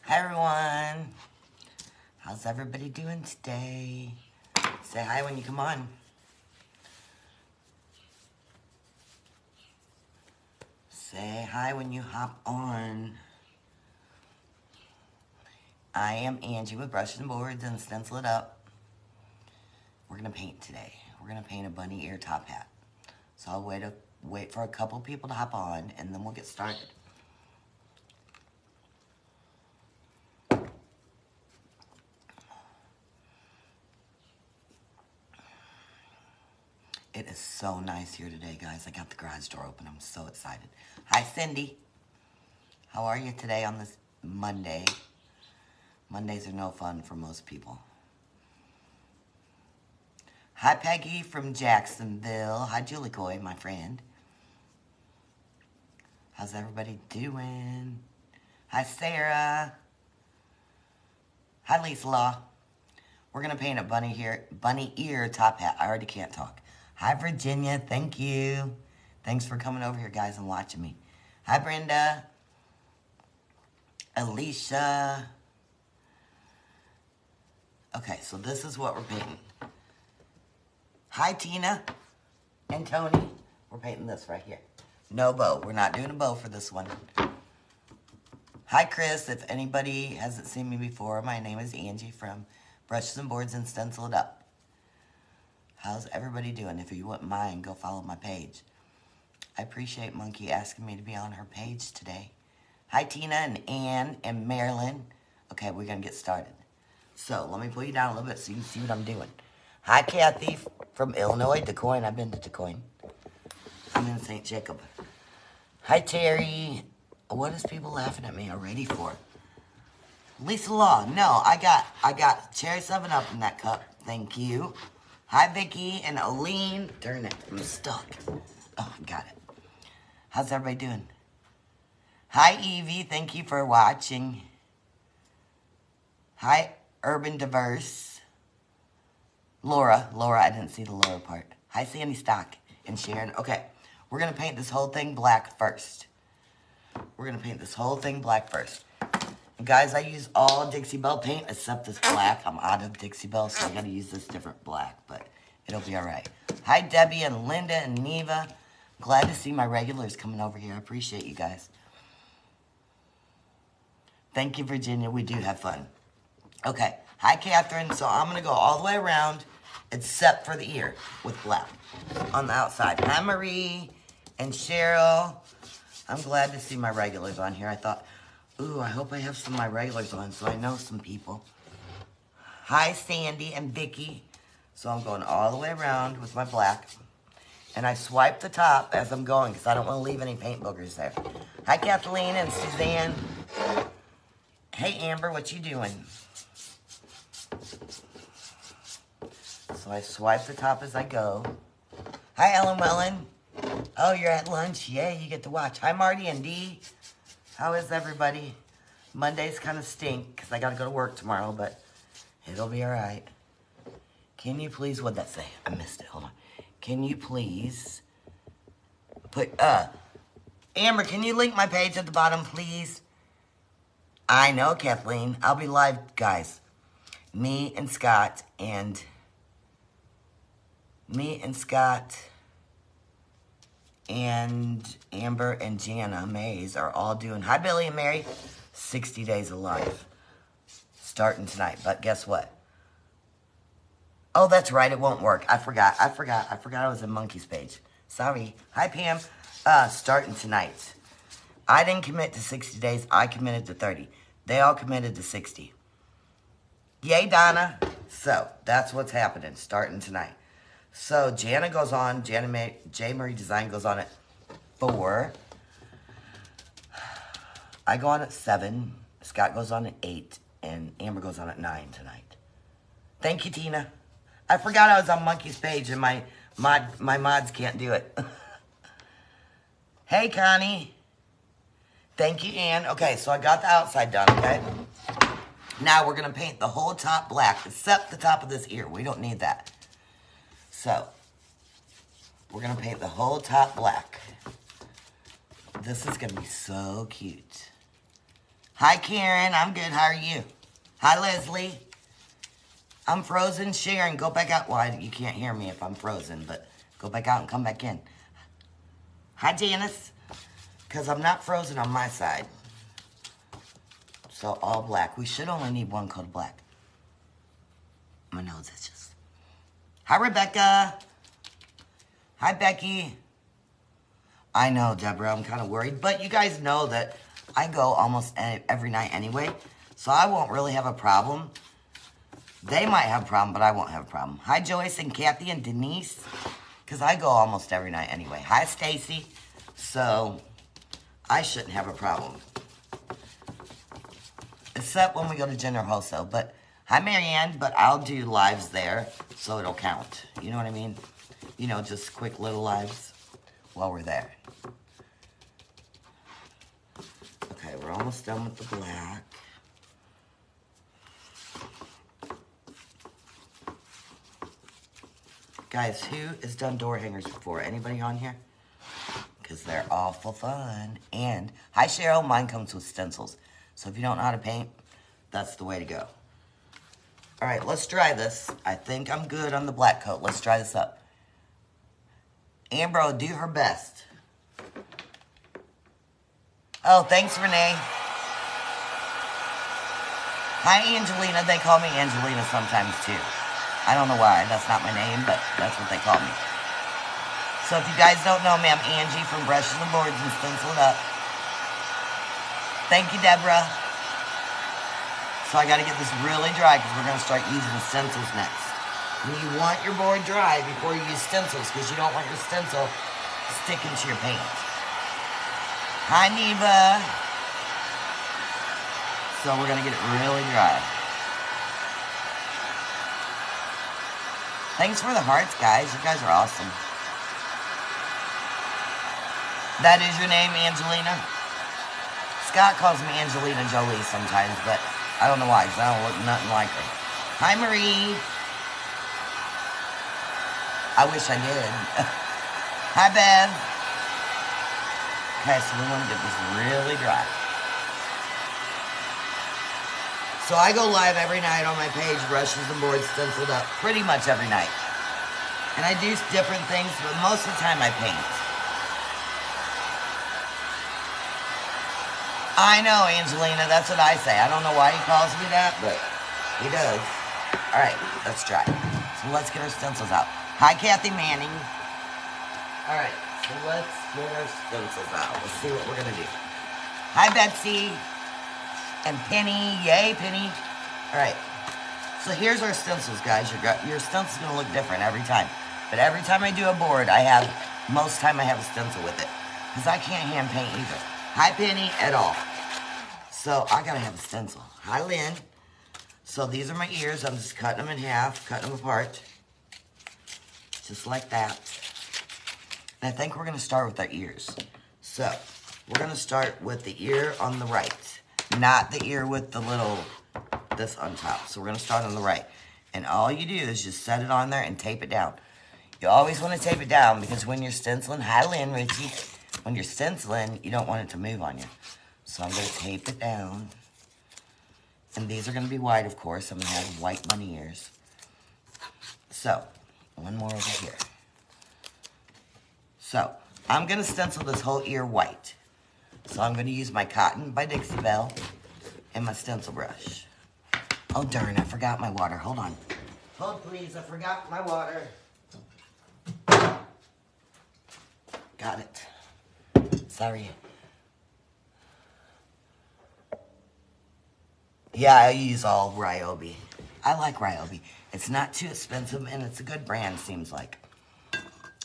Hi everyone. How's everybody doing today? Say hi when you come on. Say hi when you hop on. I am Angie with Brushes and Boards and Stencil It Up. We're gonna paint today. We're gonna paint a bunny ear top hat. So I'll wait for a couple people to hop on and then we'll get started. It is so nice here today, guys. I got the garage door open. I'm so excited. Hi, Cindy. How are you today on this Monday? Mondays are no fun for most people. Hi, Peggy from Jacksonville. Hi, Julie Coy, my friend. How's everybody doing? Hi, Sarah. Hi, Lisa Law. We're going to paint a bunny ear top hat. I already can't talk. Hi, Virginia. Thank you. Thanks for coming over here, guys, and watching me. Hi, Brenda. Alicia. Okay, so this is what we're painting. Hi, Tina and Tony. We're painting this right here. No bow. We're not doing a bow for this one. Hi, Chris. If anybody hasn't seen me before, my name is Angie from Brushes and Boards and Stencil It Up. How's everybody doing? If you wouldn't mind, go follow my page. I appreciate Monkey asking me to be on her page today. Hi, Tina and Ann and Marilyn. Okay, we're going to get started. So, let me pull you down a little bit so you can see what I'm doing. Hi, Kathy from Illinois, DeCoin. I've been to DeCoin. I'm in St. Jacob. Hi, Terry. What is people laughing at me already for? Lisa Law. No, I got cherry 7-Up in that cup. Thank you. Hi, Vicky and Aline. Darn it, I'm stuck. Oh, I got it. How's everybody doing? Hi, Evie. Thank you for watching. Hi, Urban Diverse. Laura, I didn't see the Laura part. Hi, Sandy Stock and Sharon. Okay, we're going to paint this whole thing black first. And guys, I use all Dixie Belle paint except this black. I'm out of Dixie Belle, so I got to use this different black, but it'll be all right. Hi, Debbie and Linda and Neva. Glad to see my regulars coming over here. I appreciate you guys. Thank you, Virginia. We do have fun. Okay. Hi, Catherine. So I'm going to go all the way around except for the ear with black on the outside. Hi, Marie and Cheryl. I'm glad to see my regulars on here. I thought, ooh, I hope I have some of my regulars on so I know some people. Hi, Sandy and Vicky. So I'm going all the way around with my black. And I swipe the top as I'm going because I don't want to leave any paint boogers there. Hi, Kathleen and Suzanne. Hey, Amber, what you doing? So I swipe the top as I go. Hi, Ellen Wellen. Oh, you're at lunch. Yay, you get to watch. Hi, Marty and Dee. How is everybody? Mondays kind of stink because I got to go to work tomorrow, but it'll be all right. Can you please, what'd that say? I missed it. Hold on. Can you please put, Amber, can you link my page at the bottom, please? I know, Kathleen. I'll be live, guys. Me and Scott and Amber and Jana Mays are all doing, hi, Billy and Mary, 60 Days of Life. Starting tonight, but guess what? Oh, that's right, it won't work. I forgot I was in Monkey's page. Sorry. Hi, Pam. Starting tonight. I didn't commit to 60 days. I committed to 30. They all committed to 60. Yay, Donna. So, that's what's happening, starting tonight. So, Jana goes on, J. Marie Design goes on at 4. I go on at 7. Scott goes on at 8. And Amber goes on at 9 tonight. Thank you, Tina. I forgot I was on Monkey's page and my mods can't do it. Hey, Connie. Thank you, Ann. Okay, so I got the outside done, okay? Now we're going to paint the whole top black, except the top of this ear. We don't need that. So, we're going to paint the whole top black. This is going to be so cute. Hi, Karen. I'm good. How are you? Hi, Leslie. I'm frozen. Sharon, go back out. Well, you can't hear me if I'm frozen, but go back out and come back in. Hi, Janice. Because I'm not frozen on my side. So, all black. We should only need one coat of black. My nose is just... Hi, Rebecca. Hi, Becky. I know, Deborah. I'm kind of worried. But you guys know that I go almost every night anyway. So I won't really have a problem. They might have a problem, but I won't have a problem. Hi, Joyce and Kathy and Denise. Because I go almost every night anyway. Hi, Stacy. So I shouldn't have a problem. Except when we go to General Wholesale. But hi, Marianne. But I'll do lives there, so it'll count. You know what I mean? You know, just quick little lives while we're there. Okay, we're almost done with the black. Guys, who has done door hangers before? Anybody on here? Because they're awful fun. And, hi, Cheryl. Mine comes with stencils. So if you don't know how to paint, that's the way to go. All right, let's dry this. I think I'm good on the black coat. Let's dry this up. Amber will do her best. Oh, thanks, Renee. Hi, Angelina. They call me Angelina sometimes, too. I don't know why. That's not my name, but that's what they call me. So if you guys don't know me, I'm Angie from Brushes and Boards and Stenciled Up. Thank you, Deborah. So I got to get this really dry because we're going to start using the stencils next. And you want your board dry before you use stencils because you don't want your stencil sticking to your paint. Hi, Neva. So we're going to get it really dry. Thanks for the hearts, guys. You guys are awesome. That is your name, Angelina? Scott calls me Angelina Jolie sometimes, but I don't know why, because I don't look nothing like her. Hi, Marie. I wish I did. Hi, Bev. Okay, so we want to get this really dry. So I go live every night on my page, Brushes and Boards Stenciled Up, pretty much every night. And I do different things, but most of the time I paint. I know, Angelina, that's what I say. I don't know why he calls me that, but he does. All right, let's try. So let's get our stencils out. Hi, Kathy Manning. All right, so let's get our stencils out. Let's see what we're going to do. Hi, Betsy. And Penny. Yay, Penny. All right. So here's our stencils, guys. Your stencil's going to look different every time. But every time I do a board, most of the time I have a stencil with it. Because I can't hand paint either. Hi, Penny, at all. So I got to have a stencil. Hi, Lynn. So these are my ears. I'm just cutting them in half, cutting them apart. Just like that. And I think we're going to start with our ears. So we're going to start with the ear on the right. Not the ear with the little, this on top. So we're going to start on the right. And all you do is just set it on there and tape it down. You always want to tape it down because when you're stenciling, hi Lynn, Richie. When you're stenciling, you don't want it to move on you. So I'm going to tape it down. And these are going to be white, of course. I'm going to have white bunny ears. So, one more over here. So, I'm going to stencil this whole ear white. So I'm going to use my Cotton by Dixie Belle and my stencil brush. Oh, darn, I forgot my water. Hold on. Hold, please. I forgot my water. Got it. Sorry. Yeah, I use all Ryobi. I like Ryobi. It's not too expensive, and it's a good brand, seems like.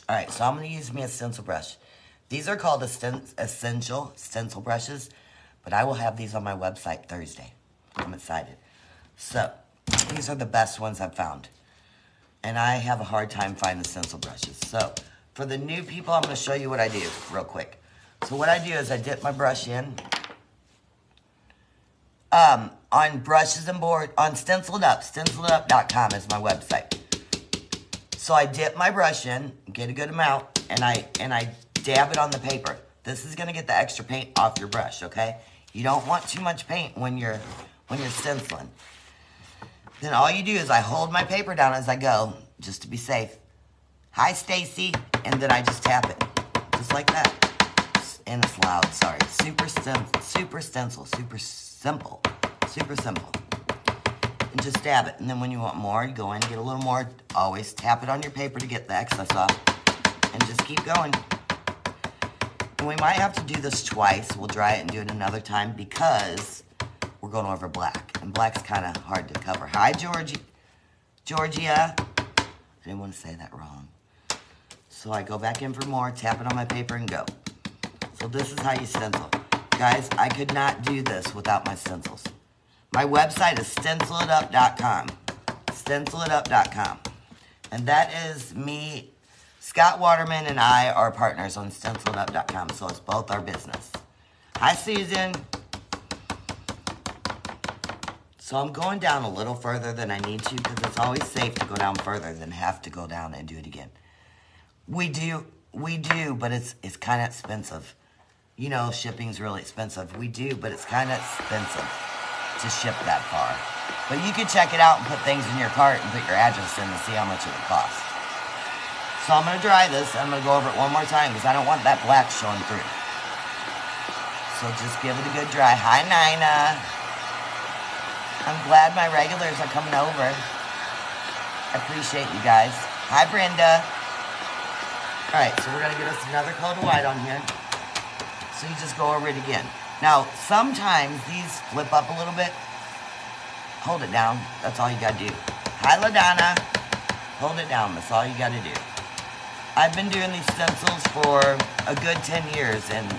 All right, so I'm going to use me a stencil brush. These are called Essential Stencil Brushes, but I will have these on my website Thursday. I'm excited. So, these are the best ones I've found. And I have a hard time finding stencil brushes. So, for the new people, I'm going to show you what I do real quick. So, what I do is I dip my brush in. On Brushes and Board, on Stenciled Up, stenciledup.com is my website. So I dip my brush in, get a good amount, and I dab it on the paper. This is going to get the extra paint off your brush, okay? You don't want too much paint when you're stenciling. Then all you do is I hold my paper down as I go, just to be safe. Hi, Stacy. And then I just tap it, just like that. And it's loud, sorry. Super stencil, super simple. And just dab it. And then when you want more, you go in and get a little more. Always tap it on your paper to get the excess off. And just keep going. And we might have to do this twice. We'll dry it and do it another time because we're going over black. And black's kind of hard to cover. Hi, Georgia. I didn't want to say that wrong. So I go back in for more, tap it on my paper, and go. So this is how you stencil. Guys, I could not do this without my stencils. My website is stencilitup.com. Stencilitup.com. And that is me. Scott Waterman and I are partners on stencilitup.com, so it's both our business. Hi, Susan. So I'm going down a little further than I need to because it's always safe to go down further than have to go down and do it again. We do, but it's kind of expensive. You know, shipping's really expensive. We do, but it's kind of expensive to ship that far. But you can check it out and put things in your cart and put your address in and see how much it would cost. So I'm going to dry this. I'm going to go over it one more time because I don't want that black showing through. So just give it a good dry. Hi, Nina. I'm glad my regulars are coming over. I appreciate you guys. Hi, Brenda. All right, so we're going to get us another coat of white on here. So you just go over it again. Now, sometimes these flip up a little bit. Hold it down. That's all you got to do. Hi, LaDonna. Hold it down. That's all you got to do. I've been doing these stencils for a good 10 years, and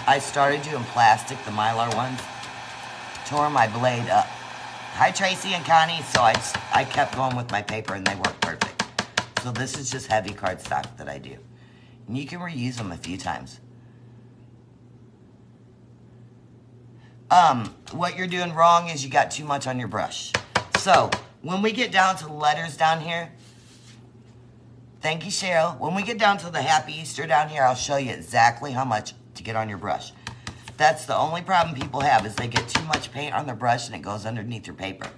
I started doing plastic, the Mylar ones. Tore my blade up. Hi, Tracy and Connie. So I kept going with my paper, and they work perfect. So this is just heavy cardstock that I do. And you can reuse them a few times. What you're doing wrong is you got too much on your brush. So when we get down to the letters down here, thank you, Cheryl. When we get down to the Happy Easter down here, I'll show you exactly how much to get on your brush. That's the only problem people have is they get too much paint on their brush and it goes underneath your paper.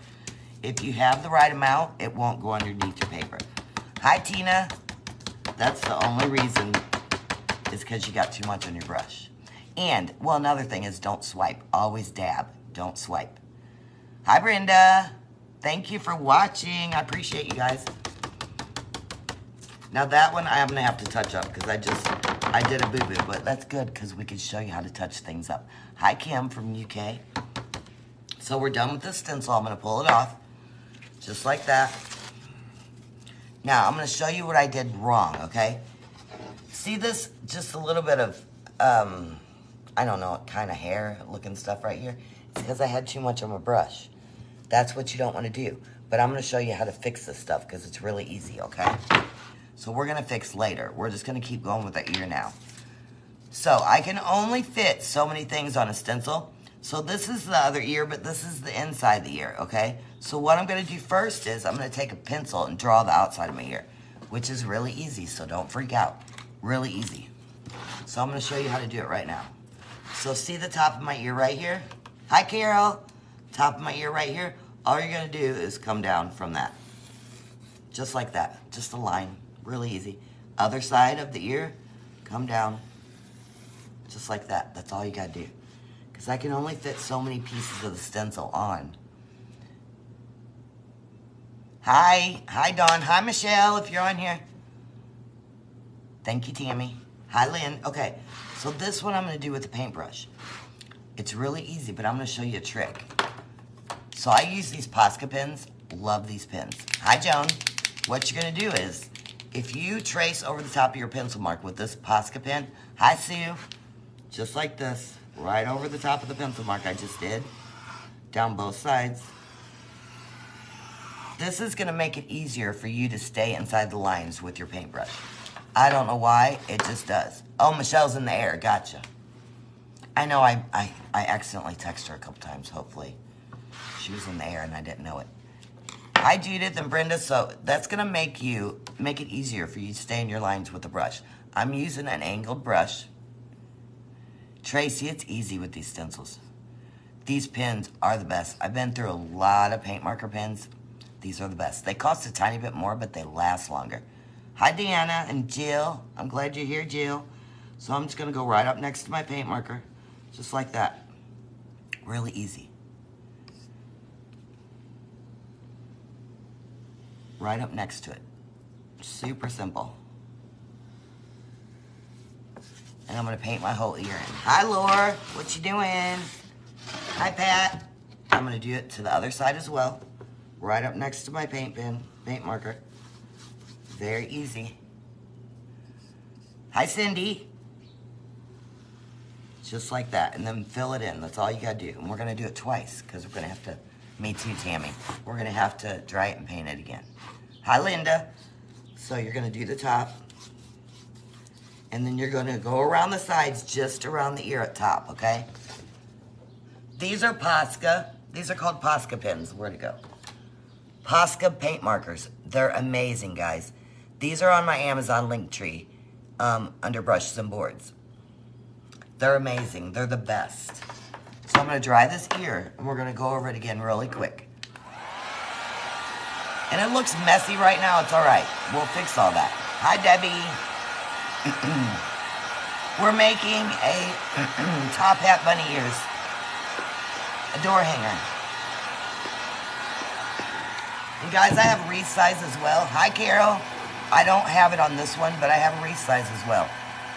If you have the right amount, it won't go underneath your paper. Hi, Tina. That's the only reason is because you got too much on your brush. And, well, another thing is don't swipe. Always dab. Don't swipe. Hi, Brenda. Thank you for watching. I appreciate you guys. Now, that one I'm going to have to touch up because I did a boo-boo, but that's good because we can show you how to touch things up. Hi, Kim from UK. So we're done with this stencil. I'm going to pull it off just like that. Now, I'm going to show you what I did wrong, okay? See this? Just a little bit of, I don't know, kind of hair-looking stuff right here. It's because I had too much on my brush. That's what you don't want to do. But I'm going to show you how to fix this stuff because it's really easy, okay? So we're going to fix later. We're just going to keep going with the ear now. So I can only fit so many things on a stencil. So this is the other ear, but this is the inside of the ear, okay? So what I'm going to do first is I'm going to take a pencil and draw the outside of my ear, which is really easy, so don't freak out. Really easy. So I'm going to show you how to do it right now. So see the top of my ear right here? Hi, Carol. Top of my ear right here. All you're going to do is come down from that. Just like that. Just a line. Really easy. Other side of the ear, come down. Just like that. That's all you got to do. Because I can only fit so many pieces of the stencil on. Hi. Hi, Dawn. Hi, Michelle, if you're on here. Thank you, Tammy. Hi, Lynn. Okay, so this one I'm going to do with the paintbrush. It's really easy, but I'm going to show you a trick. So I use these Posca pens. Love these pens. Hi, Joan. What you're going to do is, if you trace over the top of your pencil mark with this Posca pen, hi, Sue, just like this, right over the top of the pencil mark I just did, down both sides. This is going to make it easier for you to stay inside the lines with your paintbrush. I don't know why, it just does. Oh, Michelle's in the air, gotcha. I know I accidentally texted her a couple times, hopefully. She was in the air and I didn't know it. Hi, Judith and Brenda. So that's going to make it easier for you to stay in your lines with the brush. I'm using an angled brush. Tracy, it's easy with these stencils. These pens are the best. I've been through a lot of paint marker pens. These are the best. They cost a tiny bit more, but they last longer. Hi, Deanna and Jill. I'm glad you're here, Jill. So I'm just going to go right up next to my paint marker. Just like that. Really easy. Right up next to it. Super simple. And I'm going to paint my whole ear in. Hi, Laura. What you doing? Hi, Pat. I'm going to do it to the other side as well. Right up next to my paint marker. Very easy. Hi, Cindy. Just like that. And then fill it in. That's all you got to do. And we're going to do it twice because we're going to have to, me too, Tammy. We're going to have to dry it and paint it again. Hi, Linda. So you're going to do the top. And then you're going to go around the sides, just around the ear at top, okay? These are Posca. These are called Posca pens. Where'd it go? Posca paint markers. They're amazing, guys. These are on my Amazon link tree under brushes and boards. They're amazing. They're the best. So I'm going to dry this ear, and we're going to go over it again really quick. And it looks messy right now. It's all right. We'll fix all that. Hi, Debbie. We're making a top hat bunny ears. A door hanger. And guys, I have wreath size as well. Hi, Carol. I don't have it on this one, but I have a wreath size as well,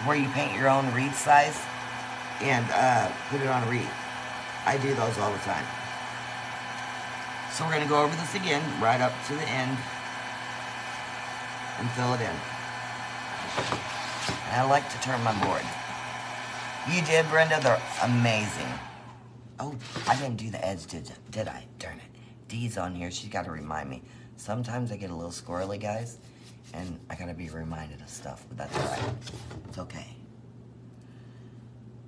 where you paint your own wreath size and put it on a wreath. I do those all the time. So we're going to go over this again, right up to the end, and fill it in. And I like to turn my board. You did, Brenda. They're amazing. Oh, I didn't do the edge, did I? Darn it. Dee's on here. She's got to remind me. Sometimes I get a little squirrely, guys, and I got to be reminded of stuff, but that's all right. It's okay.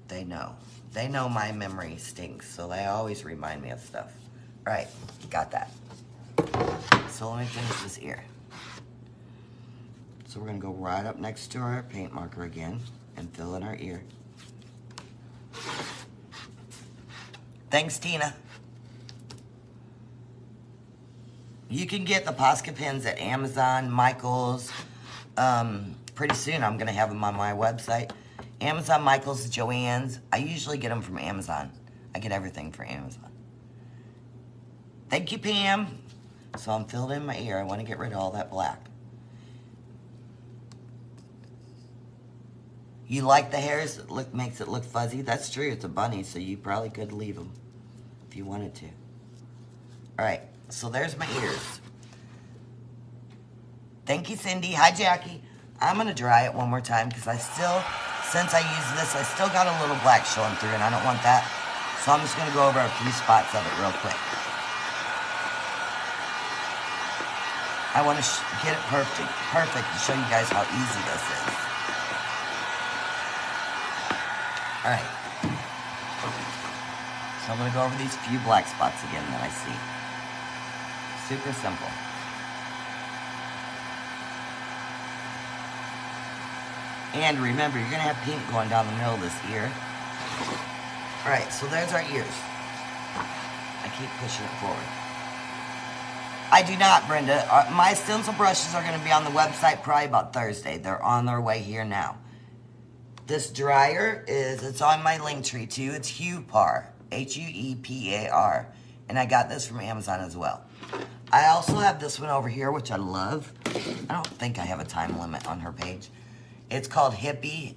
They know. They know my memory stinks, so they always remind me of stuff. All right, got that. So let me finish this ear. So we're going to go right up next to our paint marker again and fill in our ear. Thanks, Tina. You can get the Posca pens at Amazon, Michael's. Pretty soon I'm going to have them on my website. Amazon, Michael's, Joann's. I usually get them from Amazon. I get everything from Amazon. Thank you, Pam. So I'm filled in my ear. I want to get rid of all that black. You like the hairs? It makes it look fuzzy. That's true. It's a bunny, so you probably could leave them if you wanted to. All right. So there's my ears. Thank you, Cindy. Hi, Jackie. I'm going to dry it one more time because I still, since I use this, I still got a little black showing through, and I don't want that. So I'm just going to go over a few spots of it real quick. I want to get it perfect to show you guys how easy this is. All right. So I'm going to go over these few black spots again that I see. Super simple. And remember, you're going to have pink going down the middle of this ear. All right, so there's our ears. I keep pushing it forward. I do not, Brenda. My stencil brushes are going to be on the website probably about Thursday. They're on their way here now. This dryer it's on my link tree too. It's Huepar, Huepar. And I got this from Amazon as well. I also have this one over here, which I love. I don't think I have a time limit on her page. It's called Hippie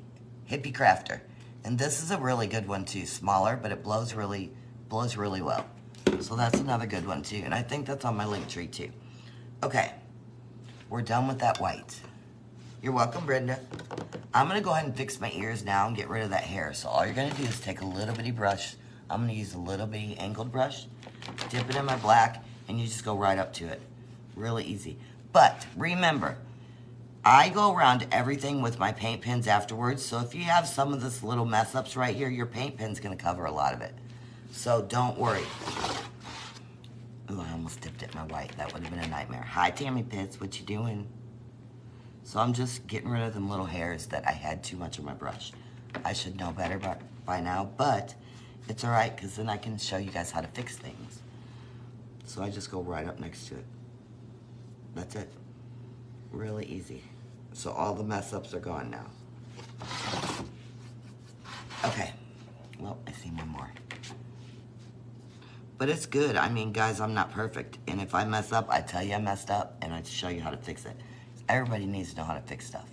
Crafter. And this is a really good one too. Smaller, but it blows really well. So that's another good one too. And I think that's on my link tree too. Okay. We're done with that white. You're welcome, Brenda. I'm going to go ahead and fix my ears now and get rid of that hair. So all you're going to do is take a little bitty brush. I'm going to use a little bitty angled brush. Dip it in my black. And you just go right up to it. Really easy. But remember, I go around everything with my paint pens afterwards. So if you have some of this little mess ups right here, your paint pen's going to cover a lot of it. So don't worry. Ooh, I almost dipped it in my white. That would have been a nightmare. Hi, Tammy Pitts. What you doing? So I'm just getting rid of them little hairs that I had too much on my brush. I should know better by now, but It's all right, because then I can show you guys how to fix things. So I just go right up next to it. That's it. Really easy. So all the mess ups are gone now. Okay. Well, I see one more. But it's good. I mean, guys, I'm not perfect. And if I mess up, I tell you I messed up, and I show you how to fix it. Everybody needs to know how to fix stuff.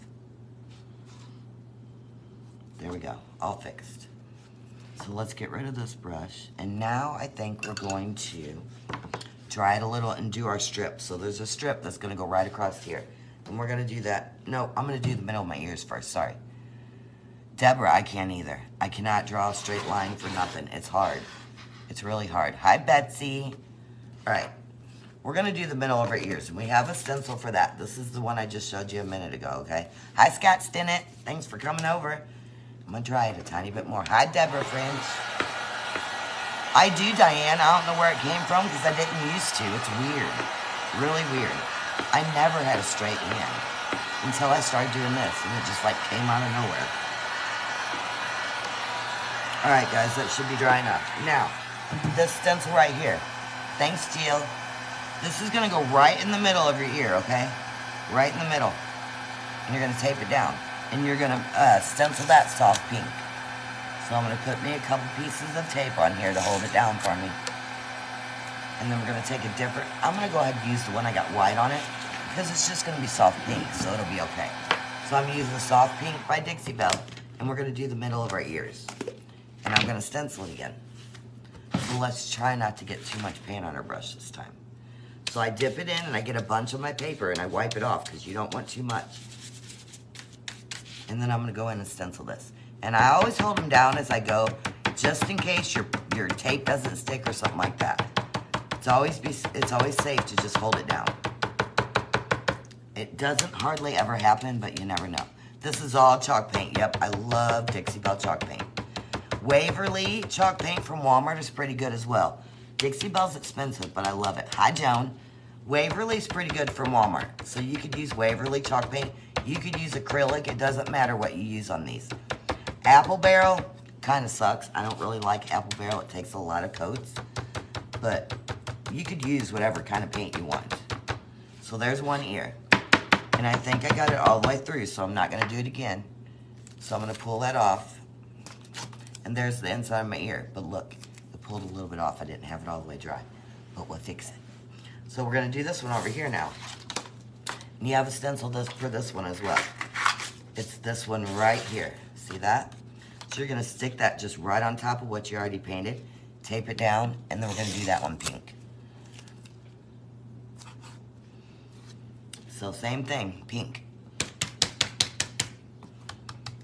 There we go. All fixed. So let's get rid of this brush. And now I think we're going to dry it a little and do our strip. So there's a strip that's going to go right across here. And we're going to do that. No, I'm going to do the middle of my ears first. Sorry. Deborah, I can't either. I cannot draw a straight line for nothing. It's hard. It's really hard. Hi, Betsy. All right. We're going to do the middle of our ears. And we have a stencil for that. This is the one I just showed you a minute ago, okay? Hi, Scott Stinnett. Thanks for coming over. I'm going to dry it a tiny bit more. Hi, Deborah French. I do, Diane. I don't know where it came from because I didn't used to. It's weird. Really weird. I never had a straight hand until I started doing this, and it just like came out of nowhere. All right, guys, that should be dry enough. Now, this stencil right here. Thanks, Jill. This is going to go right in the middle of your ear, okay? Right in the middle. And you're going to tape it down. And you're going to stencil that soft pink. So I'm going to put me a couple pieces of tape on here to hold it down for me. And then we're going to take a different... I'm going to go ahead and use the one I got white on it, because it's just going to be soft pink, so it'll be okay. So I'm using the soft pink by Dixie Belle, and we're going to do the middle of our ears. And I'm going to stencil it again. So let's try not to get too much paint on our brush this time. So I dip it in, and I get a bunch of my paper, and I wipe it off, because you don't want too much. And then I'm going to go in and stencil this. And I always hold them down as I go, just in case your tape doesn't stick or something like that. It's always safe to just hold it down. It doesn't hardly ever happen, but you never know. This is all chalk paint. Yep, I love Dixie Belle chalk paint. Waverly chalk paint from Walmart is pretty good as well. Dixie Belle's expensive, but I love it. Hi, Joan. Waverly's pretty good from Walmart. So you could use Waverly chalk paint. You could use acrylic. It doesn't matter what you use on these. Apple Barrel kind of sucks. I don't really like Apple Barrel. It takes a lot of coats. But you could use whatever kind of paint you want. So there's one ear. And I think I got it all the way through, so I'm not going to do it again. So I'm going to pull that off. And there's the inside of my ear. But look, I pulled a little bit off. I didn't have it all the way dry. But we'll fix it. So we're going to do this one over here now. And you have a stencil for this one as well. It's this one right here. See that? So you're going to stick that just right on top of what you already painted. Tape it down, and then we're going to do that one pink. So same thing, pink.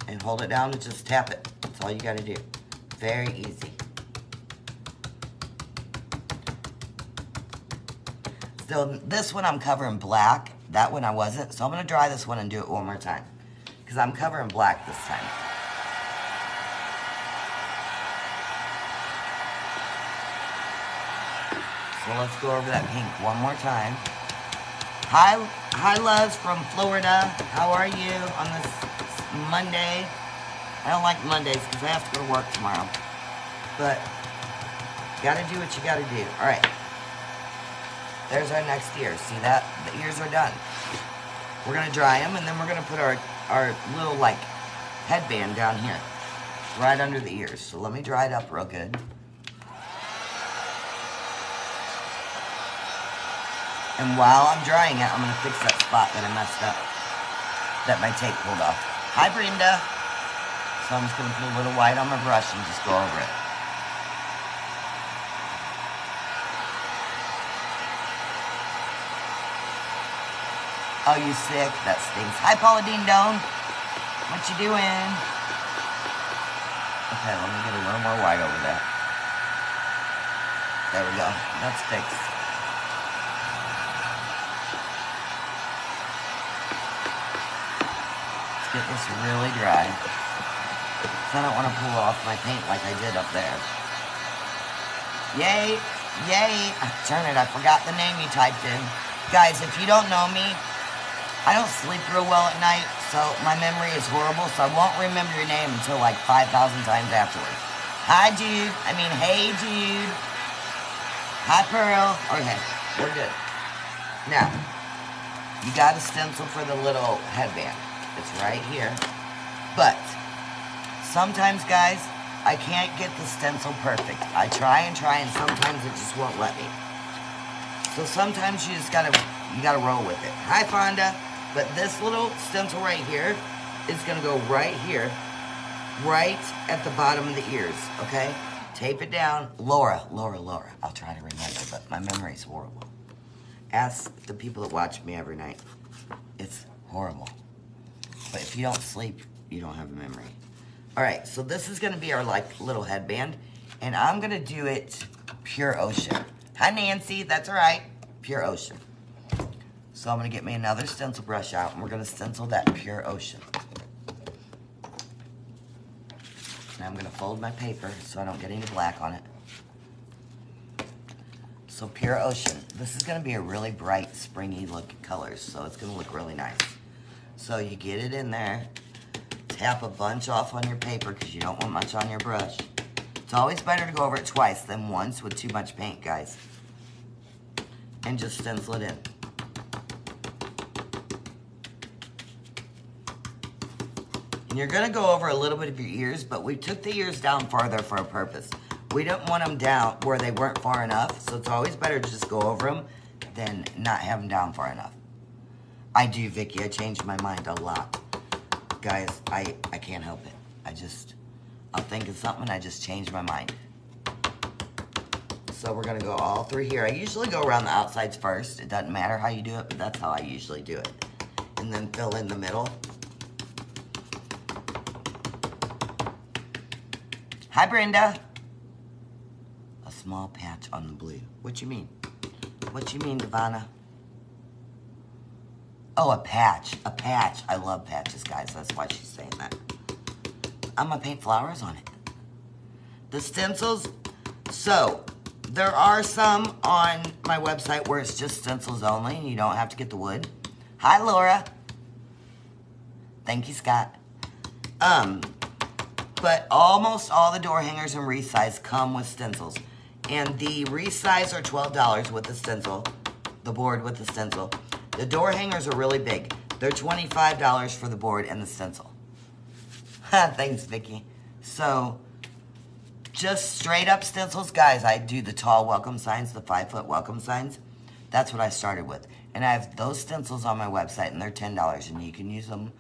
And hold it down and just tap it. That's all you got to do. Very easy. So this one I'm covering black. That one I wasn't. So I'm going to dry this one and do it one more time. Because I'm covering black this time. So let's go over that pink one more time. Hi, Luz from Florida. How are you on this Monday? I don't like Mondays because I have to go to work tomorrow. But gotta do what you gotta do. All right. There's our next ear. See that? The ears are done. We're gonna dry them, and then we're gonna put our little like headband down here, right under the ears. So let me dry it up real good. And while I'm drying it, I'm going to fix that spot that I messed up, that my tape pulled off. Hi, Brenda. So I'm just going to put a little white on my brush and just go over it. Oh, you sick? That stinks. Hi, Paula Dean Doan. What you doing? Okay, let me get a little more white over that. There we go. That's fixed. Get this really dry. I don't want to pull off my paint like I did up there. Yay! Yay! Darn it, I forgot the name you typed in. Guys, if you don't know me, I don't sleep real well at night, so my memory is horrible, so I won't remember your name until like 5,000 times afterwards. Hi, Jude. I mean, hey, Jude. Hi, Pearl. Okay, we're good. Now, you got a stencil for the little headband. It's right here. But sometimes, guys, I can't get the stencil perfect. I try and sometimes it just won't let me. So sometimes you just gotta roll with it. Hi, Fonda. But this little stencil right here is gonna go right here, right at the bottom of the ears, okay? Tape it down. Laura. I'll try to remember, but my memory's horrible. Ask the people that watch me every night. It's horrible. But if you don't sleep, you don't have a memory. All right, so this is gonna be our like little headband, and I'm gonna do it pure ocean. Hi, Nancy, that's all right, pure ocean. So I'm gonna get me another stencil brush out, and we're gonna stencil that pure ocean. And I'm gonna fold my paper so I don't get any black on it. So pure ocean. This is gonna be a really bright, springy look colors, so it's gonna look really nice. So you get it in there, tap a bunch off on your paper because you don't want much on your brush. It's always better to go over it twice than once with too much paint, guys. And just stencil it in. And you're gonna go over a little bit of your ears, but we took the ears down farther for a purpose. We didn't want them down where they weren't far enough, so it's always better to just go over them than not have them down far enough. I do, Vicky. I change my mind a lot. Guys, I can't help it. I'll think of something and I just change my mind. So we're gonna go all through here. I usually go around the outsides first. It doesn't matter how you do it, but that's how I usually do it. And then fill in the middle. Hi, Brenda. A small patch on the blue. What you mean? What you mean, Devonna? Oh, a patch. A patch. I love patches, guys. That's why she's saying that. I'm gonna paint flowers on it. The stencils. So, there are some on my website where it's just stencils only and you don't have to get the wood. Hi, Laura. Thank you, Scott. But almost all the door hangers and wreath size come with stencils. And the wreath size are $12 with the stencil. The board with the stencil. The door hangers are really big. They're $25 for the board and the stencil. Thanks, Vicky. So, just straight up stencils, guys. I do the tall welcome signs, the 5-foot welcome signs. That's what I started with. And I have those stencils on my website, and they're $10. And you can use them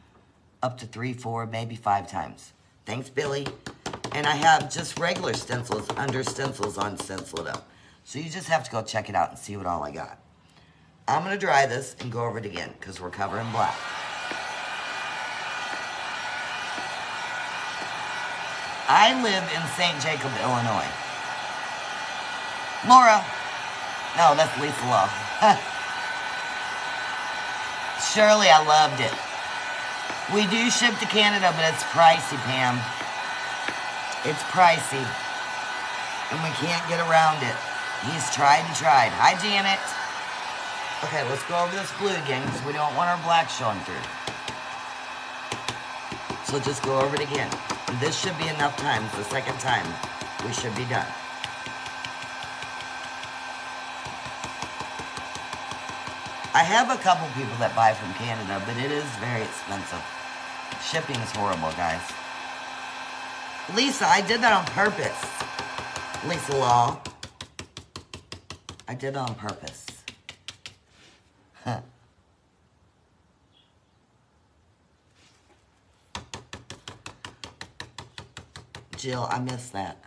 up to 3, 4, maybe 5 times. Thanks, Billy. And I have just regular stencils under stencils on Stencil It Up. So you just have to go check it out and see what all I got. I'm going to dry this and go over it again because we're covering black. I live in St. Jacob, Illinois. Laura. No, that's Lisa Law. Shirley, I loved it. We do ship to Canada, but it's pricey, Pam. It's pricey. And we can't get around it. He's tried and tried. Hi, Janet. Okay, let's go over this blue again because we don't want our black showing through. So just go over it again. And this should be enough time. The second time, we should be done. I have a couple people that buy from Canada, but it is very expensive. Shipping is horrible, guys. Lisa, I did that on purpose. Lisa Law. I did it on purpose. Huh. Jill, I missed that.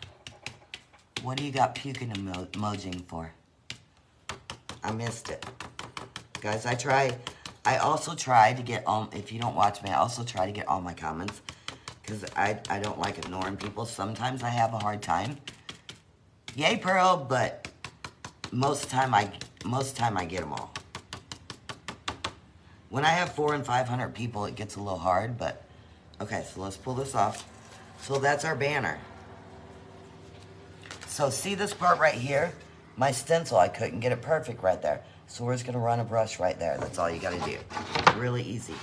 What do you got puking emojing for? I missed it. Guys, I also try to get all, if you don't watch me, I also try to get all my comments. Because I don't like ignoring people. Sometimes I have a hard time. Yay, Pearl, but most of the time I get them all. When I have 400 and 500 people, it gets a little hard, but okay, so let's pull this off. So that's our banner. So see this part right here? My stencil, I couldn't get it perfect right there. So we're just gonna run a brush right there. That's all you gotta do. Really easy.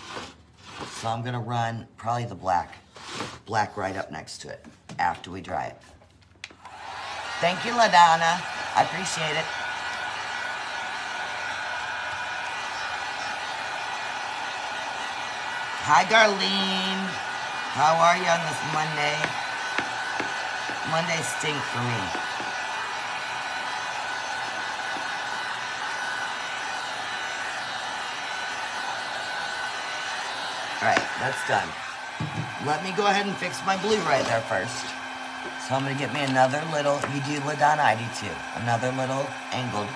So I'm gonna run probably the black right up next to it after we dry it. Thank you, LaDonna. I appreciate it. Hi, Darlene. How are you on this Monday? Mondays stink for me. Alright, that's done. Let me go ahead and fix my blue right there first. So I'm going to get me another little, you do LaDonna, I do too. Another little angled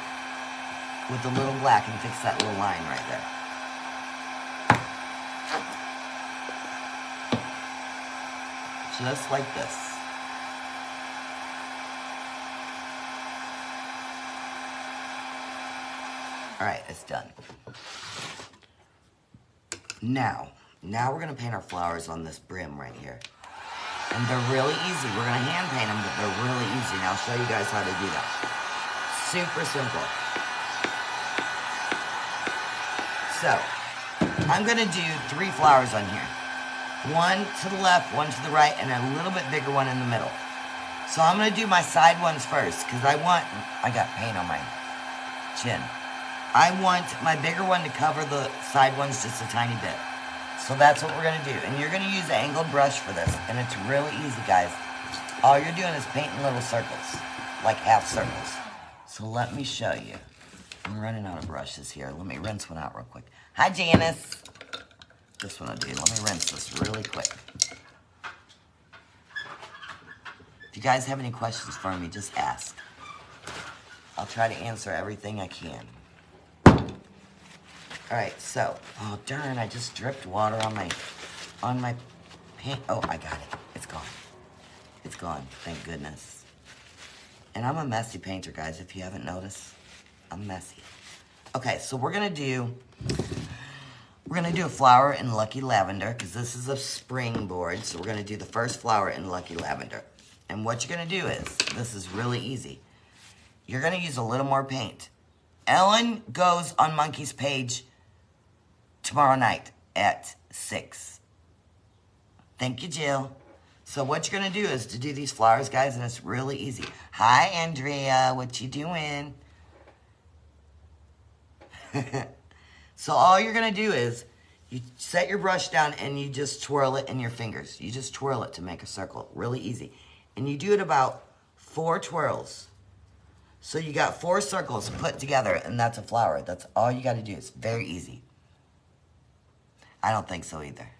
with the little black and fix that little line right there. Just like this. Alright, it's done. Now we're going to paint our flowers on this brim right here. And they're really easy. We're going to hand paint them, but they're really easy. And I'll show you guys how to do that. Super simple. So, I'm going to do 3 flowers on here. One to the left, one to the right, and a little bit bigger one in the middle. So I'm going to do my side ones first, because I got paint on my chin. I want my bigger one to cover the side ones just a tiny bit. So that's what we're going to do. And you're going to use an angled brush for this. And it's really easy, guys. All you're doing is painting little circles, like half circles. So let me show you. I'm running out of brushes here. Let me rinse one out real quick. Hi, Janice. This one I'll do. Let me rinse this really quick. If you guys have any questions for me, just ask. I'll try to answer everything I can. Alright, so, oh darn, I just dripped water on my paint. Oh, I got it. It's gone. It's gone, thank goodness. And I'm a messy painter, guys, if you haven't noticed. I'm messy. Okay, so we're gonna do a flower in Lucky Lavender, because this is a spring board, so we're gonna do the first flower in Lucky Lavender. And what you're gonna do is, this is really easy. You're gonna use a little more paint. Ellen goes on Monkey's page tomorrow night at 6. Thank you, Jill. So what you're going to do is to do these flowers, guys, and it's really easy. Hi, Andrea. What you doing? So all you're going to do is you set your brush down and you just twirl it in your fingers. You just twirl it to make a circle. Really easy. And you do it about 4 twirls. So you got 4 circles put together, and that's a flower. That's all you got to do. It's very easy. I don't think so either.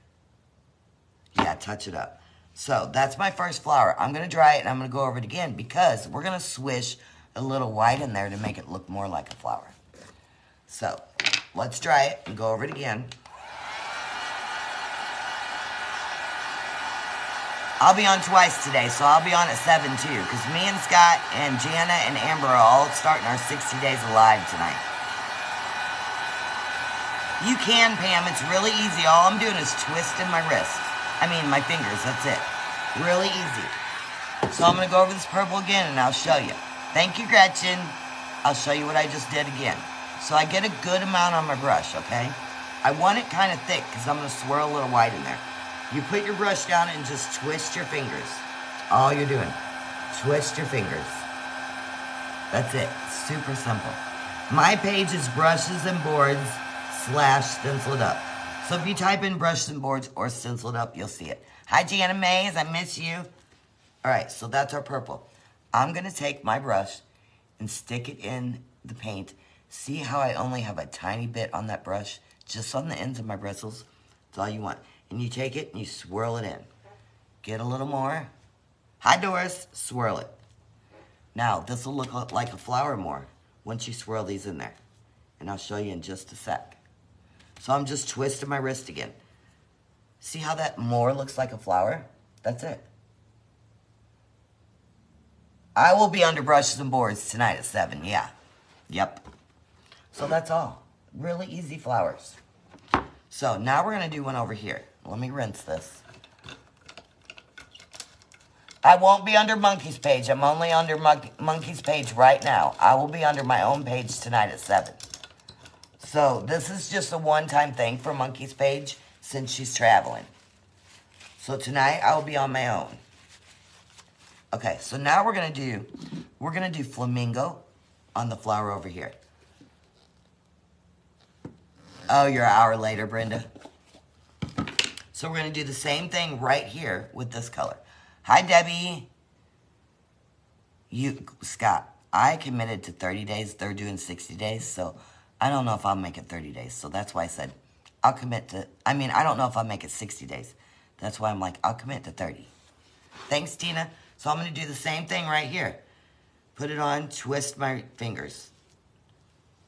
Yeah, touch it up. So that's my first flower. I'm going to dry it, and I'm going to go over it again because we're going to swish a little white in there to make it look more like a flower. So let's dry it and go over it again. I'll be on twice today, so I'll be on at 7 too, because me and Scott and Jana and Amber are all starting our 60 days alive tonight. You can, Pam. It's really easy. All I'm doing is twisting my wrist. I mean, my fingers. That's it. Really easy. So I'm going to go over this purple again, and I'll show you. Thank you, Gretchen. I'll show you what I just did again. So I get a good amount on my brush, okay? I want it kind of thick, because I'm going to swirl a little white in there. You put your brush down and just twist your fingers. All you're doing. Twist your fingers. That's it. Super simple. My page is brushes and boards / stenciled up. So if you type in brushes and boards or stenciled up, you'll see it. Hi, Jana Mays. I miss you. All right, so that's our purple. I'm going to take my brush and stick it in the paint. See how I only have a tiny bit on that brush? Just on the ends of my bristles. That's all you want. And you take it and you swirl it in. Get a little more. Hi, Doris. Swirl it. Now, this will look like a flower more once you swirl these in there. And I'll show you in just a sec. So I'm just twisting my wrist again. See how that more looks like a flower? That's it. I will be under brushes and boards tonight at 7, yeah. Yep. So that's all. Really easy flowers. So now we're going to do one over here. Let me rinse this. I won't be under Monkey's page. I'm only under Monkey's page right now. I will be under my own page tonight at 7. So this is just a one-time thing for Monkey's page since she's traveling. So tonight I will be on my own. Okay, so now we're gonna do flamingo on the flower over here. Oh, you're an hour later, Brenda. So we're gonna do the same thing right here with this color. Hi, Debbie. Scott, I committed to 30 days. They're doing 60 days, so I don't know if I'll make it 30 days. So that's why I said I'll commit to, I don't know if I'll make it 60 days. That's why I'm like, I'll commit to 30. Thanks, Tina. So I'm going to do the same thing right here. Put it on, twist my fingers.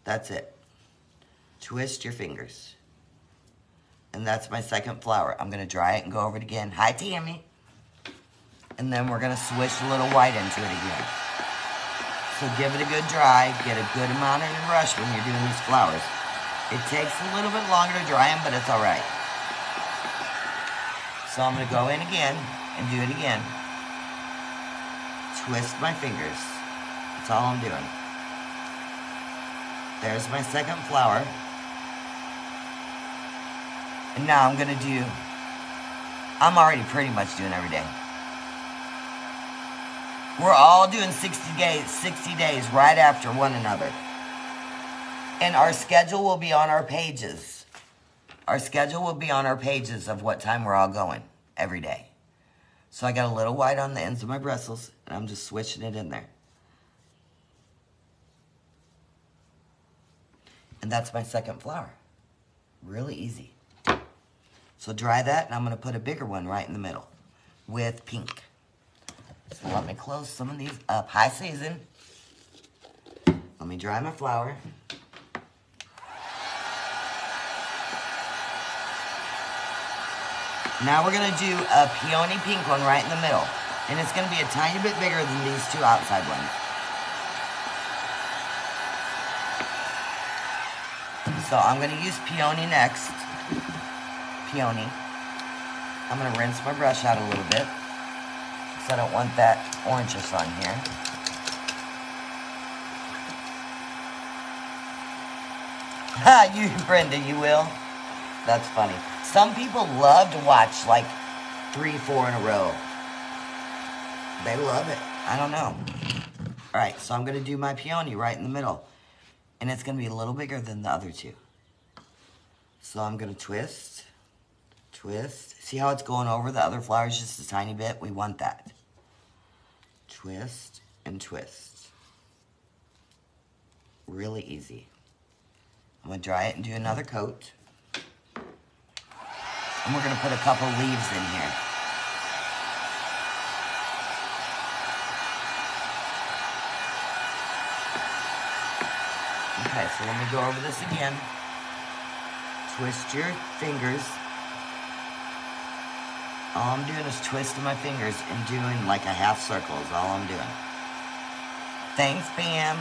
That's it. Twist your fingers. And that's my second flower. I'm going to dry it and go over it again. Hi, Tammy. And then we're going to swish a little white into it again. So give it a good dry. Get a good amount in your brush when you're doing these flowers. It takes a little bit longer to dry them, but it's all right. So I'm going to go in again and do it again. Twist my fingers. That's all I'm doing. There's my second flower. And now I'm going to do, I'm already pretty much doing every day. We're all doing 60 days right after one another. And our schedule will be on our pages. Our schedule will be on our pages of what time we're all going every day. So I got a little white on the ends of my bristles, and I'm just switching it in there. And that's my second flower. Really easy. So dry that, and I'm going to put a bigger one right in the middle with pink. So let me close some of these up. Hi, Susan. Let me dry my flower. Now we're going to do a peony pink one right in the middle. And it's going to be a tiny bit bigger than these two outside ones. So I'm going to use peony next. Peony. I'm going to rinse my brush out a little bit, because I don't want that oranges on here. Ha, you, Brenda, you will. That's funny. Some people love to watch like 3, 4 in a row. They love it. I don't know. All right, so I'm going to do my peony right in the middle. And it's going to be a little bigger than the other two. So I'm going to twist, twist. See how it's going over the other flowers just a tiny bit? We want that. Twist and twist. Really easy. I'm going to dry it and do another coat. And we're going to put a couple leaves in here. Okay, so let me go over this again. Twist your fingers. All I'm doing is twisting my fingers and doing like a half circle is all I'm doing. Thanks, Pam.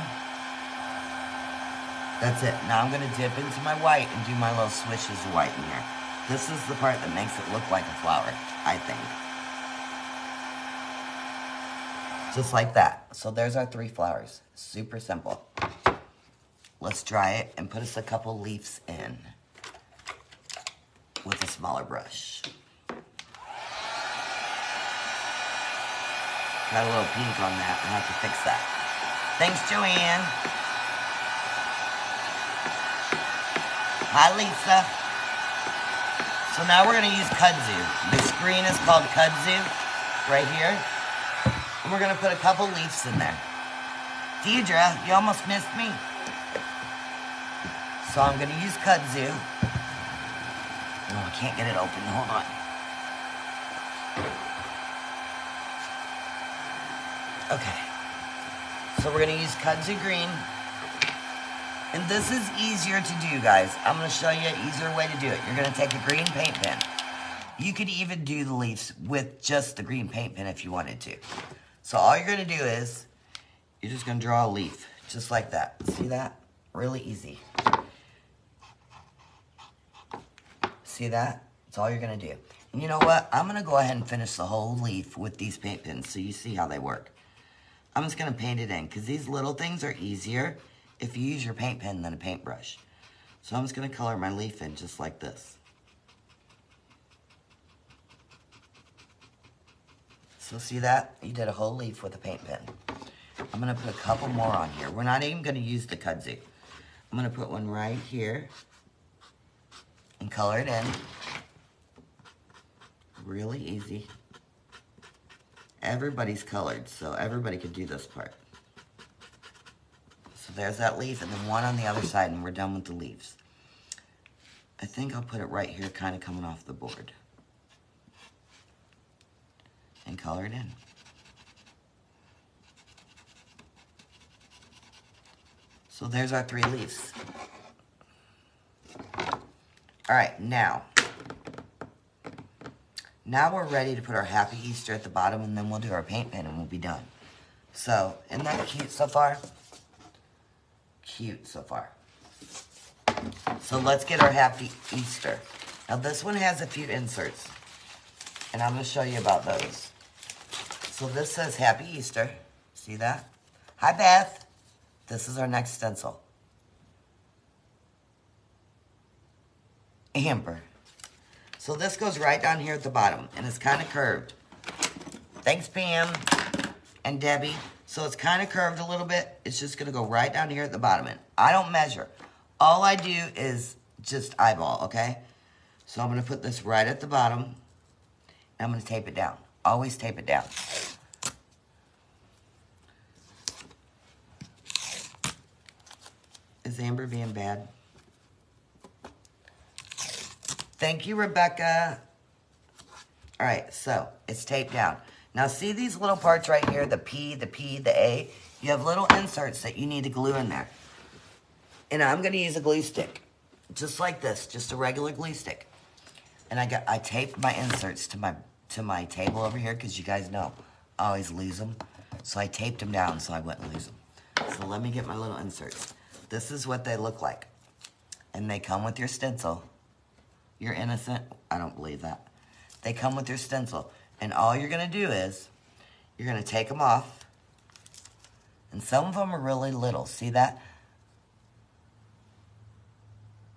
That's it. Now I'm going to dip into my white and do my little swishes of white in here. This is the part that makes it look like a flower, I think. Just like that. So there's our 3 flowers. Super simple. Let's dry it and put us a couple leaves in with a smaller brush. Got a little pink on that. I have to fix that. Thanks, Joanne. Hi, Lisa. So now we're going to use kudzu. This green is called kudzu, right here. And we're going to put a couple leaves in there. Deidre, you almost missed me. So I'm going to use kudzu. Oh, I can't get it open. Hold on. Okay. So we're going to use kudzu green. And this is easier to do, guys. I'm going to show you an easier way to do it. You're going to take a green paint pen. You could even do the leaves with just the green paint pen if you wanted to. So all you're going to do is, you're just going to draw a leaf, just like that. See that? Really easy. See that? That's all you're going to do. And you know what? I'm going to go ahead and finish the whole leaf with these paint pens so you see how they work. I'm just going to paint it in because these little things are easier if you use your paint pen than a paintbrush. So I'm just going to color my leaf in just like this. So see that? You did a whole leaf with a paint pen. I'm gonna put a couple more on here. We're not even gonna use the kudzu. I'm gonna put one right here and color it in. Really easy. Everybody's colored, so everybody could do this part. So there's that leaf, and then one on the other side, and we're done with the leaves. I think I'll put it right here, kind of coming off the board. And color it in. So there's our 3 leaves. All right, now we're ready to put our Happy Easter at the bottom, and then we'll do our paint pen and we'll be done. So, isn't that cute so far? Cute so far. So let's get our Happy Easter. Now this one has a few inserts, and I'm going to show you about those. So this says Happy Easter. See that? Hi, Beth. This is our next stencil. Amber. So this goes right down here at the bottom, and it's kind of curved. Thanks, Pam and Debbie. So it's kind of curved a little bit. It's just going to go right down here at the bottom. And I don't measure. All I do is just eyeball, okay? So I'm going to put this right at the bottom, and I'm going to tape it down. Always tape it down. Is Amber being bad? Thank you, Rebecca. All right, so it's taped down. Now see these little parts right here, the P, the A? You have little inserts that you need to glue in there. And I'm gonna use a glue stick, just like this, just a regular glue stick. And I taped my inserts to my table over here, because you guys know I always lose them. So I taped them down so I wouldn't lose them. So let me get my little inserts. This is what they look like. And they come with your stencil. You're innocent. I don't believe that. They come with your stencil. And all you're going to do is, you're going to take them off. And some of them are really little. See that?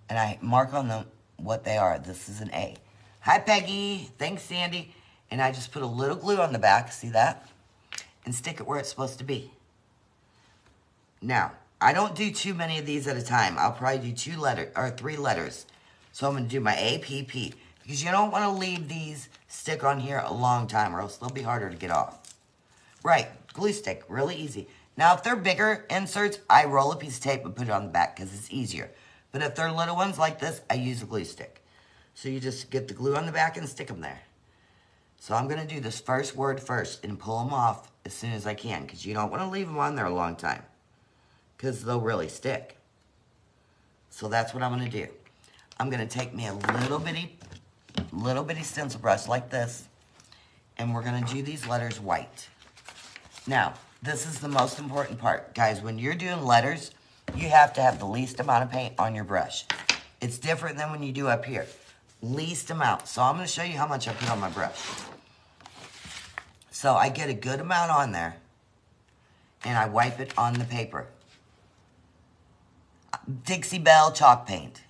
And I mark on them what they are. This is an A. Hi, Peggy. Thanks, Sandy. And I just put a little glue on the back. See that? And stick it where it's supposed to be. Now, I don't do too many of these at a time. I'll probably do 3 letters. So I'm going to do my A, P, P. Because you don't want to leave these stick on here a long time, or else they'll be harder to get off. Right, glue stick, really easy. Now, if they're bigger inserts, I roll a piece of tape and put it on the back because it's easier. But if they're little ones like this, I use a glue stick. So you just get the glue on the back and stick them there. So I'm going to do this first word first and pull them off as soon as I can, because you don't want to leave them on there a long time, because they'll really stick. So that's what I'm going to do. I'm going to take me a little bitty stencil brush like this, and we're going to do these letters white. Now, this is the most important part. Guys, when you're doing letters, you have to have the least amount of paint on your brush. It's different than when you do up here. Least amount. So I'm going to show you how much I put on my brush. So I get a good amount on there, and I wipe it on the paper. Dixie Belle chalk paint.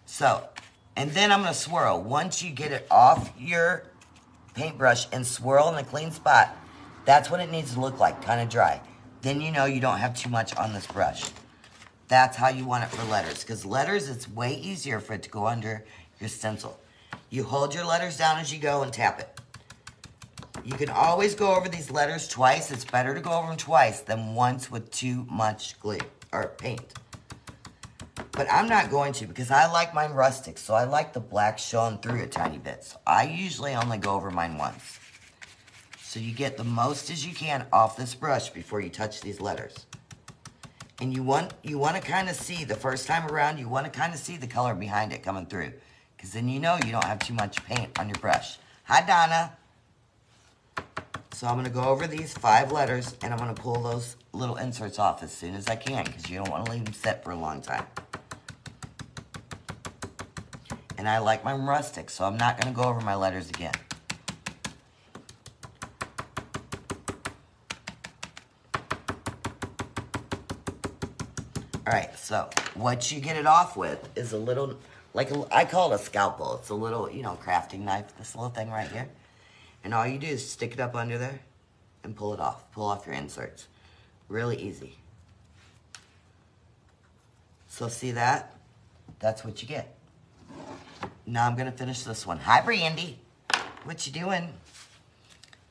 So, and then I'm going to swirl. Once you get it off your paintbrush and swirl in a clean spot, that's what it needs to look like, kind of dry. Then you know you don't have too much on this brush. That's how you want it for letters. Because letters, it's way easier for it to go under your stencil. You hold your letters down as you go and tap it. You can always go over these letters twice. It's better to go over them twice than once with too much glue or paint. But I'm not going to, because I like mine rustic, so I like the black showing through a tiny bit. So I usually only go over mine once. So you get the most as you can off this brush before you touch these letters. And you want to kind of see, the first time around, you want to kind of see the color behind it coming through. Because then you know you don't have too much paint on your brush. Hi, Donna. So I'm going to go over these 5 letters, and I'm going to pull those little inserts off as soon as I can, because you don't want to leave them set for a long time. And I like mine rustic, so I'm not going to go over my letters again. Alright, so what you get it off with is a little, I call it a scalpel. It's a little, crafting knife, this little thing right here. And all you do is stick it up under there and pull it off. Pull off your inserts. Really easy. So see that? That's what you get. Now I'm gonna finish this one. Hi, Brandy. What you doing?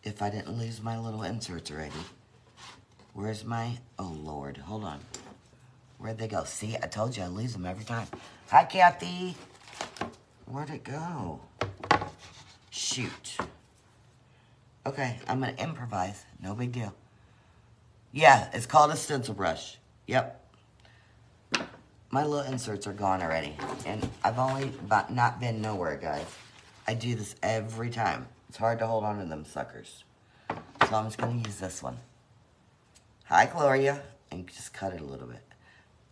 If I didn't lose my little inserts already. Where's my, oh Lord, hold on. Where'd they go? See, I told you I lose them every time. Hi, Kathy. Where'd it go? Shoot. Okay, I'm gonna improvise. No big deal. Yeah, it's called a stencil brush. Yep. My little inserts are gone already. And I've only not been nowhere, guys. I do this every time. It's hard to hold on to them suckers. So I'm just gonna use this one. Hi, Gloria. And just cut it a little bit.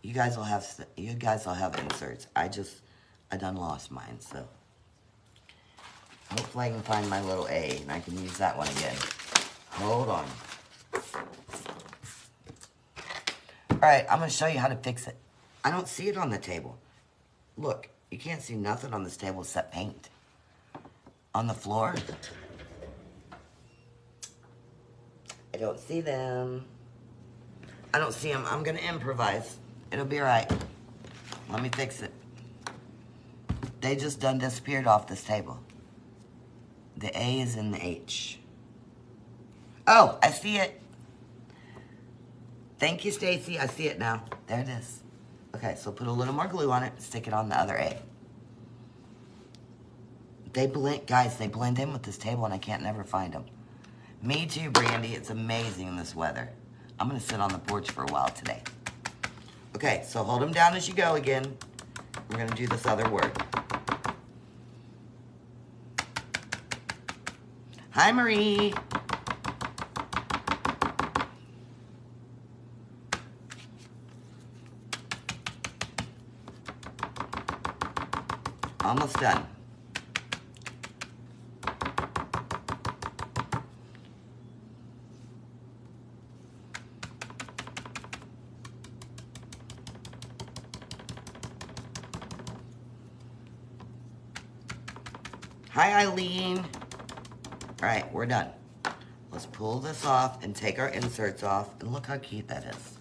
You guys will have inserts. I done lost mine, so. Hopefully I can find my little A and I can use that one again. Hold on. Alright, I'm gonna show you how to fix it. I don't see it on the table. Look, you can't see nothing on this table except paint. On the floor, I don't see them. I don't see them. I'm gonna improvise. It'll be alright. Let me fix it. They just done disappeared off this table. The A is in the H. Oh, I see it. Thank you, Stacy. I see it now. There it is. Okay, so put a little more glue on it and stick it on the other A. They blend, guys, they blend in with this table and I can't never find them. Me too, Brandy. It's amazing in this weather. I'm gonna sit on the porch for a while today. Okay, so hold them down as you go again. We're gonna do this other word. Hi, Marie. Almost done. Hi, Eileen. All right, we're done. Let's pull this off and take our inserts off. And look how cute that is.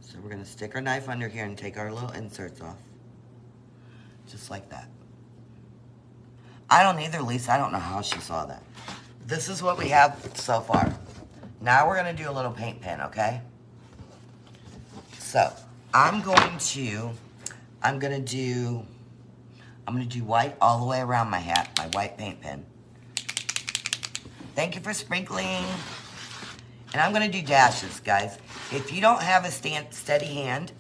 So we're gonna stick our knife under here and take our little inserts off. Just like that. I don't either, Lisa. I don't know how she saw that. This is what we have so far. Now we're gonna do a little paint pen, okay? So I'm gonna do white all the way around my hat, my white paint pen. Thank you for sprinkling. And I'm gonna do dashes, guys. If you don't have a steady hand,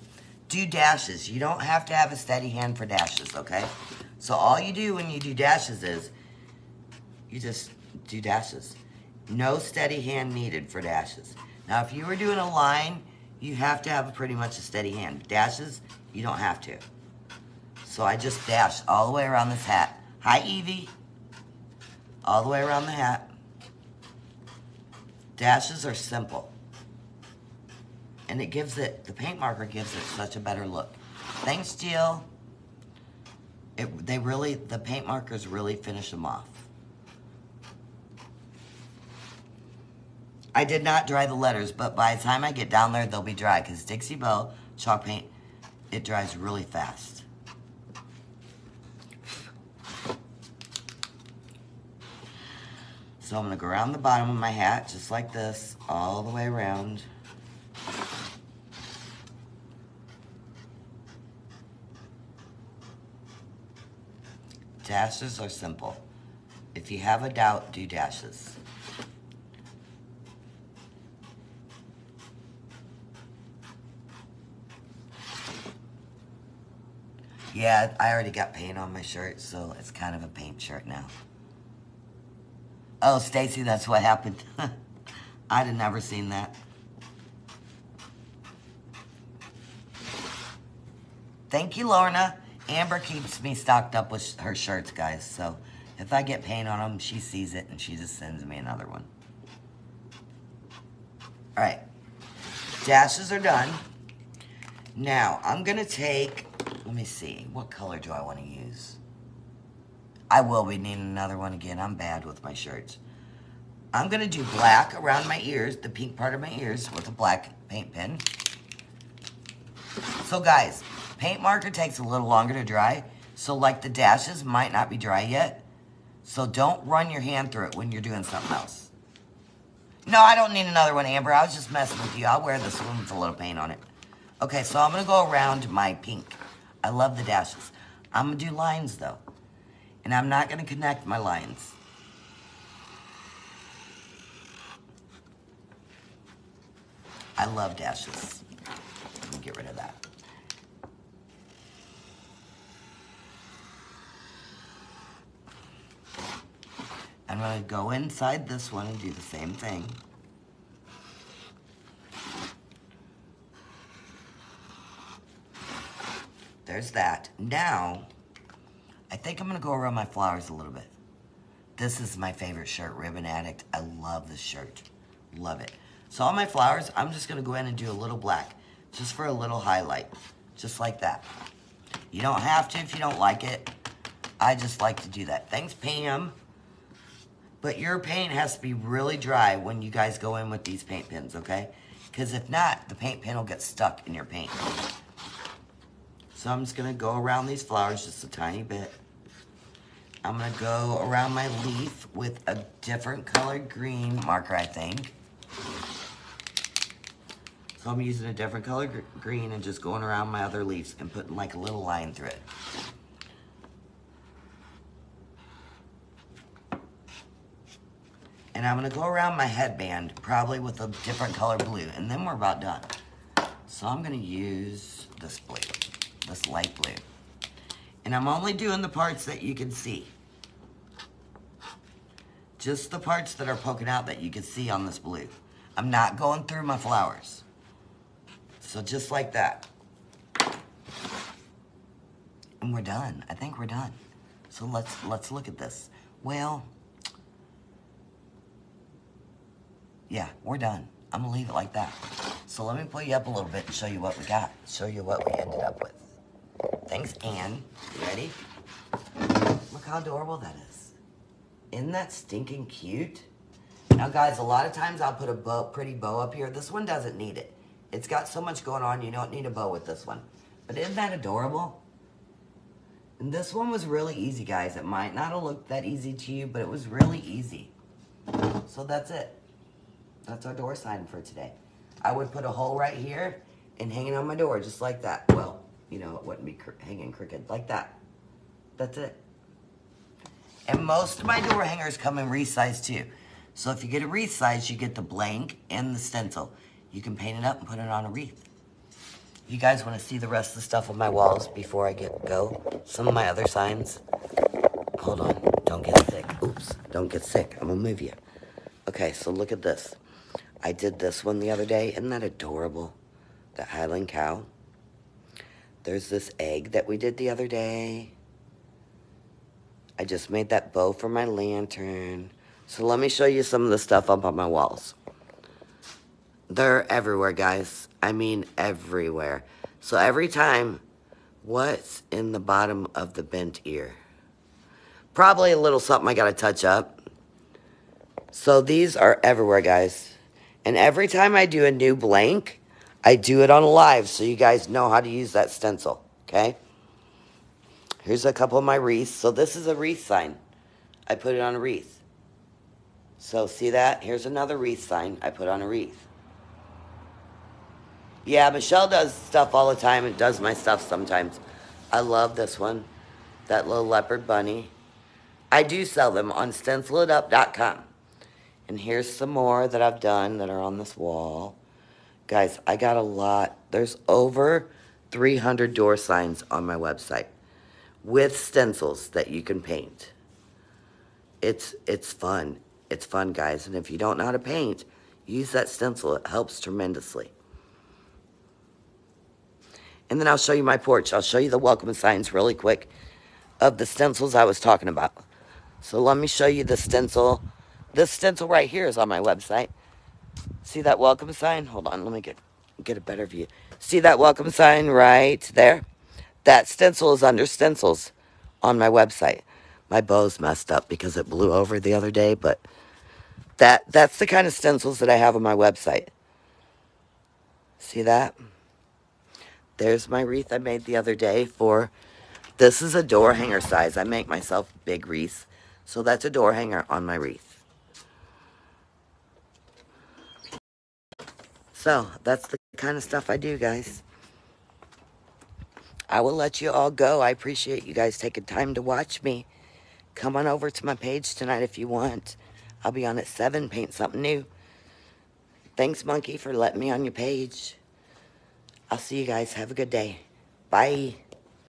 do dashes. You don't have to have a steady hand for dashes, okay? So all you do when you do dashes is, you just do dashes. No steady hand needed for dashes. Now if you were doing a line, you have to have pretty much a steady hand. Dashes, you don't have to. So I just dashed all the way around this hat. Hi, Evie. All the way around the hat. Dashes are simple. And it gives it, the paint marker gives it such a better look. Thanks, Jill. The paint markers really finish them off. I did not dry the letters, but by the time I get down there, they'll be dry because Dixie Belle chalk paint, it dries really fast. So I'm gonna go around the bottom of my hat, just like this, all the way around. Dashes are simple. If you have a doubt, do dashes. Yeah, I already got paint on my shirt, so it's kind of a paint shirt now. Oh, Stacy, that's what happened. I'd have never seen that. Thank you, Lorna. Amber keeps me stocked up with her shirts, guys, so if I get paint on them, she sees it and she just sends me another one. All right, dashes are done. Now, I'm gonna take, let me see, what color do I wanna use? I will be needing another one again. I'm bad with my shirts. I'm going to do black around my ears, the pink part of my ears, with a black paint pen. So guys, paint marker takes a little longer to dry. So like the dashes might not be dry yet. So don't run your hand through it when you're doing something else. No, I don't need another one, Amber. I was just messing with you. I'll wear this one with a little paint on it. Okay, so I'm going to go around my pink. I love the dashes. I'm going to do lines though. And I'm not going to connect my lines. I love dashes. Let me get rid of that. I'm going to go inside this one and do the same thing. There's that. Now, I think I'm going to go around my flowers a little bit. This is my favorite shirt, Ribbon Addict. I love this shirt. Love it. So all my flowers, I'm just going to go in and do a little black, just for a little highlight, just like that. You don't have to if you don't like it. I just like to do that. Thanks, Pam. But your paint has to be really dry when you guys go in with these paint pens, okay? Because if not, the paint pen will get stuck in your paint. So I'm just going to go around these flowers just a tiny bit. I'm going to go around my leaf with a different colored green marker, I think. So I'm using a different color green and just going around my other leaves and putting like a little line through it. And I'm going to go around my headband, probably with a different color blue. And then we're about done. So I'm going to use this blue, this light blue. And I'm only doing the parts that you can see. Just the parts that are poking out that you can see on this blue. I'm not going through my flowers. So just like that. And we're done. I think we're done. So let's look at this. Well, yeah, we're done. I'm gonna leave it like that. So let me pull you up a little bit and show you what we got. Show you what we ended up with. Thanks, Anne. You ready? Look how adorable that is. Isn't that stinking cute? Now guys, a lot of times I'll put a pretty bow up here. This one doesn't need it. It's got so much going on, you don't need a bow with this one. But isn't that adorable? And this one was really easy, guys. It might not have looked that easy to you, but it was really easy. So that's it. That's our door sign for today. I would put a hole right here and hang it on my door just like that. Well, you know, it wouldn't be hanging crooked like that. That's it. And most of my door hangers come in wreath size too. So if you get a wreath size, you get the blank and the stencil. You can paint it up and put it on a wreath. You guys want to see the rest of the stuff on my walls before I go? Some of my other signs. Hold on. Don't get sick. Oops. Don't get sick. I'm going to move you. Okay, so look at this. I did this one the other day. Isn't that adorable? The Highland cow. There's this egg that we did the other day. I just made that bow for my lantern. So let me show you some of the stuff up on my walls. They're everywhere, guys. I mean, everywhere. So every time, what's in the bottom of the bent ear? Probably a little something I got to touch up. So these are everywhere, guys. And every time I do a new blank, I do it on live so you guys know how to use that stencil, okay? Here's a couple of my wreaths. So this is a wreath sign. I put it on a wreath. So see that? Here's another wreath sign. I put on a wreath. Yeah, Michelle does stuff all the time and does my stuff sometimes. I love this one. That little leopard bunny. I do sell them on stencilitup.com. And here's some more that I've done that are on this wall. Guys, I got a lot. There's over 300 door signs on my website with stencils that you can paint. It's fun. It's fun, guys. And if you don't know how to paint, use that stencil. It helps tremendously. And then I'll show you my porch. I'll show you the welcome signs really quick of the stencils I was talking about. So let me show you the stencil. This stencil right here is on my website. See that welcome sign? Hold on, let me get a better view. See that welcome sign right there? That stencil is under stencils on my website. My bow's messed up because it blew over the other day, but that's the kind of stencils that I have on my website. See that? There's my wreath I made the other day for, this is a door hanger size. I make myself big wreaths. So that's a door hanger on my wreath. So that's the kind of stuff I do, guys. I will let you all go. I appreciate you guys taking time to watch me. Come on over to my page tonight if you want. I'll be on at 7, paint something new. Thanks, Monkey, for letting me on your page. I'll see you guys. Have a good day. Bye.